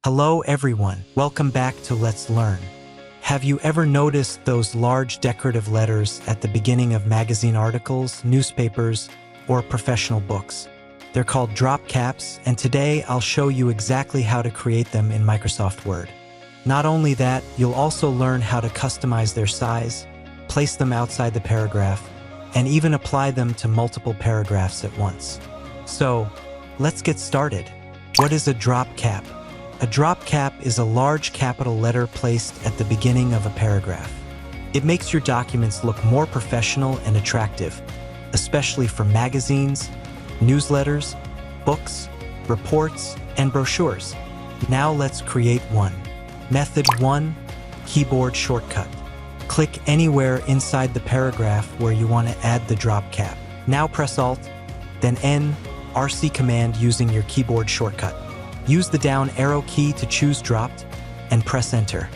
Hello everyone, welcome back to Let's Learn. Have you ever noticed those large decorative letters at the beginning of magazine articles, newspapers, or professional books? They're called drop caps, and today I'll show you exactly how to create them in Microsoft Word. Not only that, you'll also learn how to customize their size, place them outside the paragraph, and even apply them to multiple paragraphs at once. So, let's get started. What is a drop cap? A drop cap is a large capital letter placed at the beginning of a paragraph. It makes your documents look more professional and attractive, especially for magazines, newsletters, books, reports, and brochures. Now let's create one. Method 1. Keyboard shortcut. Click anywhere inside the paragraph where you want to add the drop cap. Now press Alt, then N, RC command using your keyboard shortcut. Use the down arrow key to choose dropped and press Enter.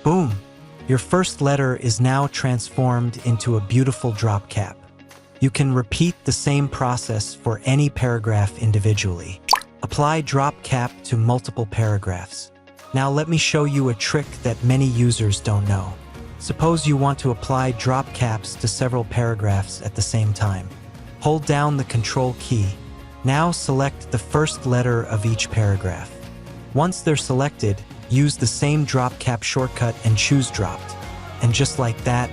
Boom! Your first letter is now transformed into a beautiful drop cap. You can repeat the same process for any paragraph individually. Apply drop cap to multiple paragraphs. Now let me show you a trick that many users don't know. Suppose you want to apply drop caps to several paragraphs at the same time. Hold down the Control key. Now select the first letter of each paragraph. Once they're selected, use the same drop cap shortcut and choose dropped. And just like that,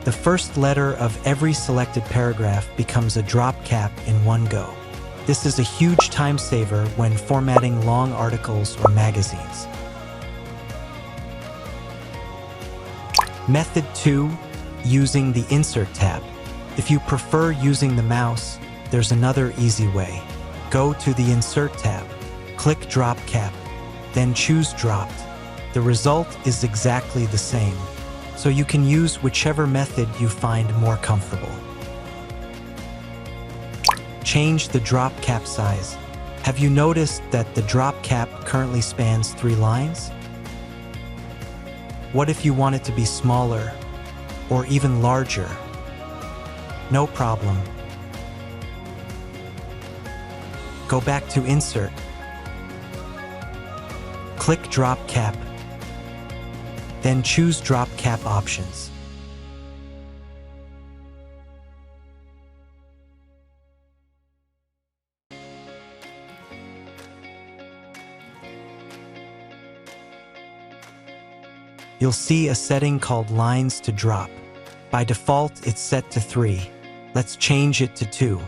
the first letter of every selected paragraph becomes a drop cap in one go. This is a huge time saver when formatting long articles or magazines. Method 2. Using the Insert tab. If you prefer using the mouse, there's another easy way. Go to the Insert tab, click Drop Cap, then choose Dropped. The result is exactly the same, so you can use whichever method you find more comfortable. Change the drop cap size. Have you noticed that the drop cap currently spans 3 lines? What if you want it to be smaller or even larger? No problem. Go back to Insert. Click Drop Cap. Then choose Drop Cap Options. You'll see a setting called Lines to Drop. By default, it's set to 3. Let's change it to 2.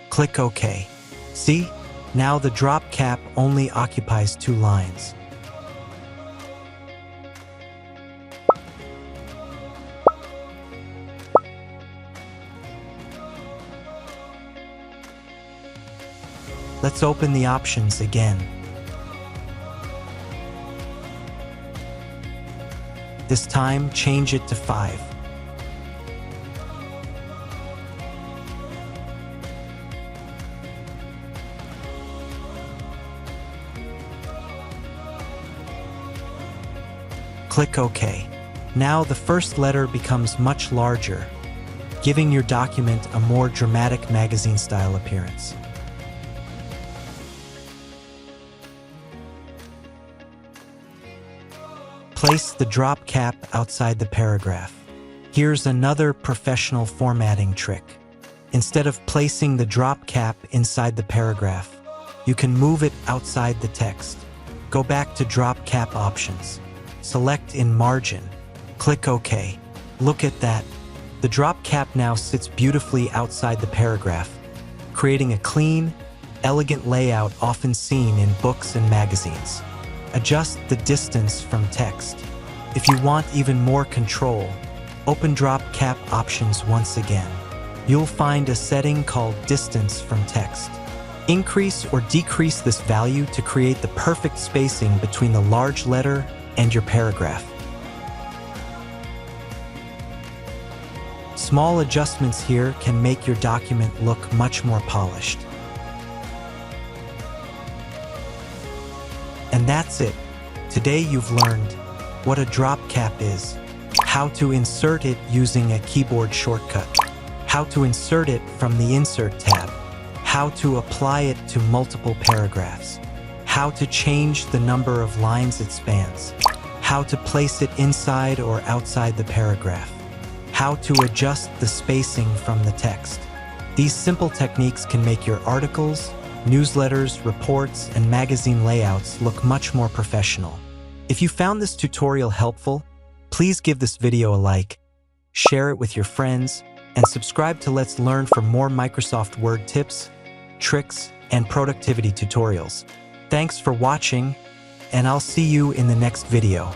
Click OK. See? Now the drop cap only occupies 2 lines. Let's open the options again. This time, change it to 5. Click OK. Now the first letter becomes much larger, giving your document a more dramatic magazine-style appearance. Place the drop cap outside the paragraph. Here's another professional formatting trick. Instead of placing the drop cap inside the paragraph, you can move it outside the text. Go back to Drop Cap Options. Select in Margin. Click OK. Look at that. The drop cap now sits beautifully outside the paragraph, creating a clean, elegant layout often seen in books and magazines. Adjust the distance from text. If you want even more control, open Drop Cap Options once again. You'll find a setting called Distance from Text. Increase or decrease this value to create the perfect spacing between the large letter and your paragraph. Small adjustments here can make your document look much more polished. And that's it. Today you've learned what a drop cap is, how to insert it using a keyboard shortcut, how to insert it from the Insert tab, how to apply it to multiple paragraphs, how to change the number of lines it spans, how to place it inside or outside the paragraph, how to adjust the spacing from the text. These simple techniques can make your articles, newsletters, reports, and magazine layouts look much more professional. If you found this tutorial helpful, please give this video a like, share it with your friends, and subscribe to Let's Learn for more Microsoft Word tips, tricks, and productivity tutorials. Thanks for watching, and I'll see you in the next video.